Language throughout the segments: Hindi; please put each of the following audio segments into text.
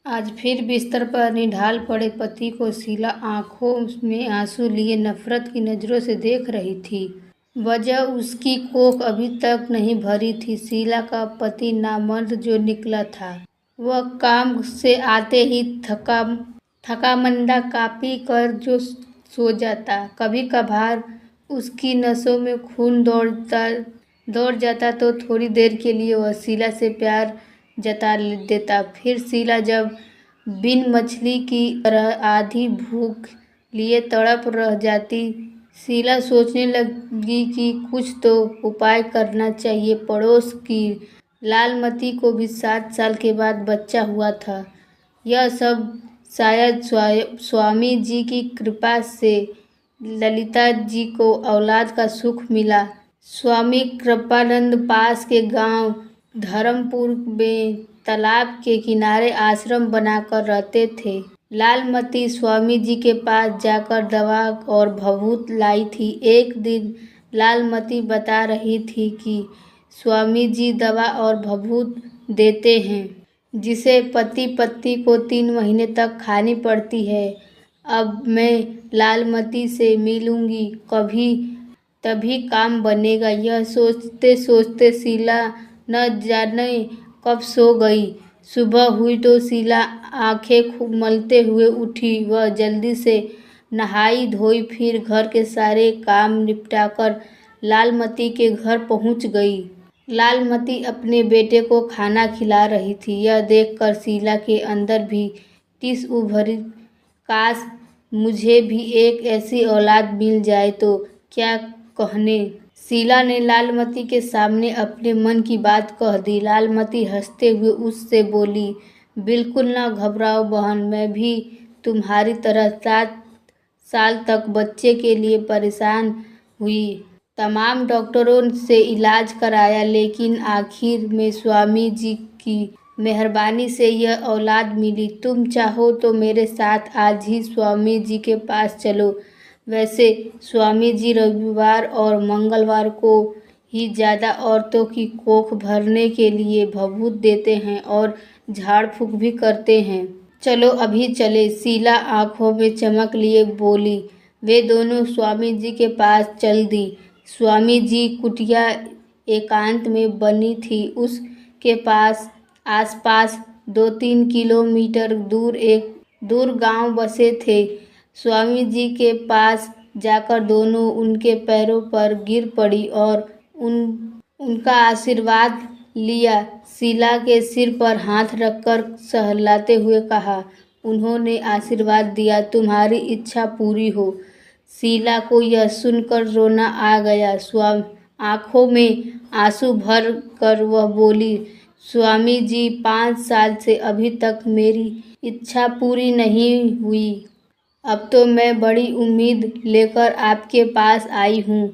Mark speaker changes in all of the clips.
Speaker 1: आज फिर बिस्तर पर निढाल पड़े पति को शीला आंखों में आंसू लिए नफरत की नजरों से देख रही थी। वजह उसकी कोख अभी तक नहीं भरी थी। शीला का पति नामर्द जो निकला था, वह काम से आते ही थका मंदा कापी कर जो सो जाता। कभी कभार उसकी नसों में खून दौड़ जाता तो थोड़ी देर के लिए वह शीला से प्यार जता देता। फिर शीला जब बिन मछली की तरह आधी भूख लिए तड़प रह जाती, शीला सोचने लगी कि कुछ तो उपाय करना चाहिए। पड़ोस की लालमती को भी 7 साल के बाद बच्चा हुआ था। यह सब शायद स्वामी जी की कृपा से ललिता जी को औलाद का सुख मिला। स्वामी कृपानंद पास के गांव धर्मपुर में तालाब के किनारे आश्रम बनाकर रहते थे। लालमती स्वामी जी के पास जाकर दवा और भभूत लाई थी। एक दिन लालमती बता रही थी कि स्वामी जी दवा और भभूत देते हैं, जिसे पति पत्नी को 3 महीने तक खानी पड़ती है। अब मैं लालमती से मिलूंगी, कभी तभी काम बनेगा। यह सोचते सोचते शीला न जाने कब सो गई। सुबह हुई तो शीला आंखें मलते हुए उठी। वह जल्दी से नहाई धोई, फिर घर के सारे काम निपटाकर लालमती के घर पहुंच गई। लालमती अपने बेटे को खाना खिला रही थी। यह देखकर शीला के अंदर भी टिस उभरी। काश मुझे भी एक ऐसी औलाद मिल जाए तो क्या कहने। शीला ने लालमती के सामने अपने मन की बात कह दी। लालमती हंसते हुए उससे बोली, बिल्कुल ना घबराओ बहन, मैं भी तुम्हारी तरह 7 साल तक बच्चे के लिए परेशान हुई। तमाम डॉक्टरों से इलाज कराया, लेकिन आखिर में स्वामी जी की मेहरबानी से यह औलाद मिली। तुम चाहो तो मेरे साथ आज ही स्वामी जी के पास चलो। वैसे स्वामी जी रविवार और मंगलवार को ही ज़्यादा औरतों की कोख भरने के लिए भभूत देते हैं और झाड़ फूक भी करते हैं। चलो अभी चले। शीला आंखों में चमक लिए बोली। वे दोनों स्वामी जी के पास चल दी। स्वामी जी कुटिया एकांत में बनी थी। उसके पास आसपास 2-3 किलोमीटर दूर गांव बसे थे। स्वामी जी के पास जाकर दोनों उनके पैरों पर गिर पड़ी और उनका आशीर्वाद लिया। शीला के सिर पर हाथ रखकर सहलाते हुए कहा। उन्होंने आशीर्वाद दिया, तुम्हारी इच्छा पूरी हो। शीला को यह सुनकर रोना आ गया। आंखों में आंसू भर कर वह बोली, स्वामी जी 5 साल से अभी तक मेरी इच्छा पूरी नहीं हुई। अब तो मैं बड़ी उम्मीद लेकर आपके पास आई हूँ।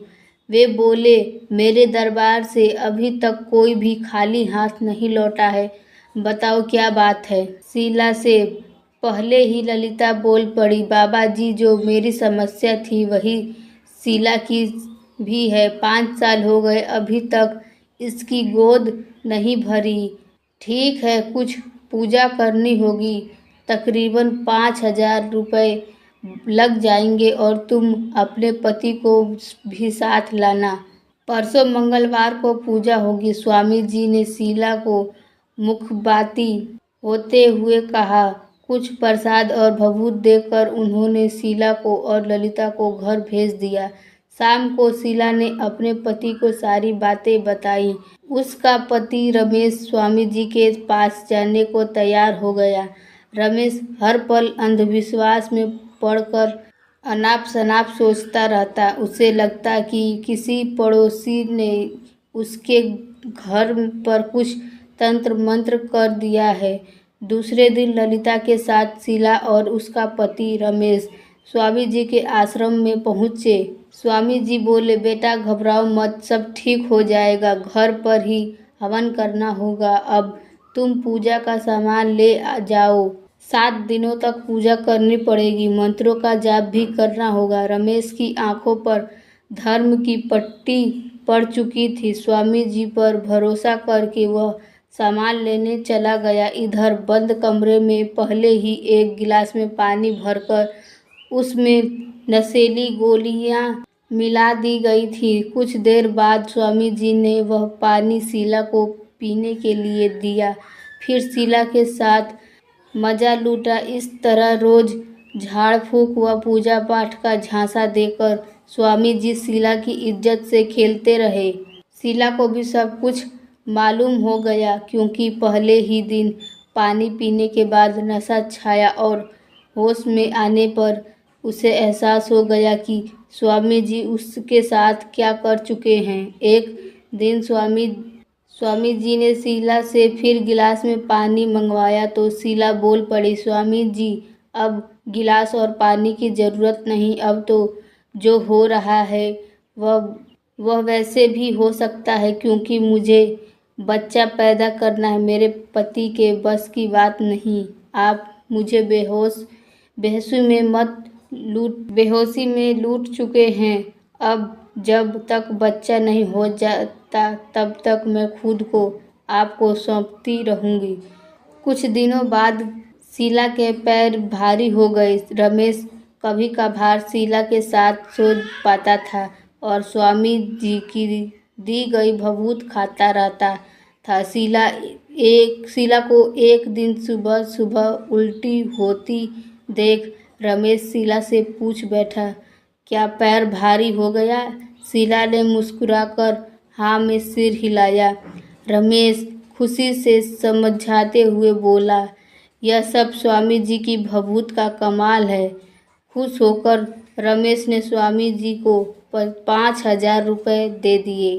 Speaker 1: वे बोले, मेरे दरबार से अभी तक कोई भी खाली हाथ नहीं लौटा है। बताओ क्या बात है। शीला से पहले ही ललिता बोल पड़ी। बाबा जी, जो मेरी समस्या थी वही शीला की भी है। 5 साल हो गए, अभी तक इसकी गोद नहीं भरी। ठीक है, कुछ पूजा करनी होगी। तकरीबन 5,000 रुपये लग जाएंगे और तुम अपने पति को भी साथ लाना। परसों मंगलवार को पूजा होगी। स्वामी जी ने शीला को मुखबाती होते हुए कहा। कुछ प्रसाद और भभूत देकर उन्होंने शीला को और ललिता को घर भेज दिया। शाम को शीला ने अपने पति को सारी बातें बताई। उसका पति रमेश स्वामी जी के पास जाने को तैयार हो गया। रमेश हर पल अंधविश्वास में पड़कर अनाप शनाप सोचता रहता। उसे लगता कि किसी पड़ोसी ने उसके घर पर कुछ तंत्र मंत्र कर दिया है। दूसरे दिन ललिता के साथ शीला और उसका पति रमेश स्वामी जी के आश्रम में पहुँचे। स्वामी जी बोले, बेटा घबराओ मत, सब ठीक हो जाएगा। घर पर ही हवन करना होगा। अब तुम पूजा का सामान ले जाओ। 7 दिनों तक पूजा करनी पड़ेगी। मंत्रों का जाप भी करना होगा। रमेश की आंखों पर धर्म की पट्टी पड़ चुकी थी। स्वामी जी पर भरोसा करके वह सामान लेने चला गया। इधर बंद कमरे में पहले ही एक गिलास में पानी भरकर उसमें नशीली गोलियां मिला दी गई थी। कुछ देर बाद स्वामी जी ने वह पानी शीला को पीने के लिए दिया, फिर शीला के साथ मजा लूटा। इस तरह रोज झाड़ फूक व पूजा पाठ का झांसा देकर स्वामी जी शीला की इज्जत से खेलते रहे। शीला को भी सब कुछ मालूम हो गया, क्योंकि पहले ही दिन पानी पीने के बाद नशा छाया और होश में आने पर उसे एहसास हो गया कि स्वामी जी उसके साथ क्या कर चुके हैं। एक दिन स्वामी जी ने शीला से फिर गिलास में पानी मंगवाया तो शीला बोल पड़ी, स्वामी जी अब गिलास और पानी की ज़रूरत नहीं, अब तो जो हो रहा है वह वैसे भी हो सकता है, क्योंकि मुझे बच्चा पैदा करना है। मेरे पति के बस की बात नहीं। आप मुझे बेहोशी में लूट चुके हैं। अब जब तक बच्चा नहीं हो जाता तब तक मैं खुद को आपको सौंपती रहूँगी। कुछ दिनों बाद शीला के पैर भारी हो गए। रमेश कभी कभार शीला के साथ सो पाता था और स्वामी जी की दी गई भभूत खाता रहता था। शीला को एक दिन सुबह सुबह उल्टी होती देख रमेश शीला से पूछ बैठा, क्या पैर भारी हो गया? शीला ने मुस्कुराकर हाँ में सिर हिलाया। रमेश खुशी से समझाते हुए बोला, यह सब स्वामी जी की भभूत का कमाल है। खुश होकर रमेश ने स्वामी जी को 5,000 रुपये दे दिए।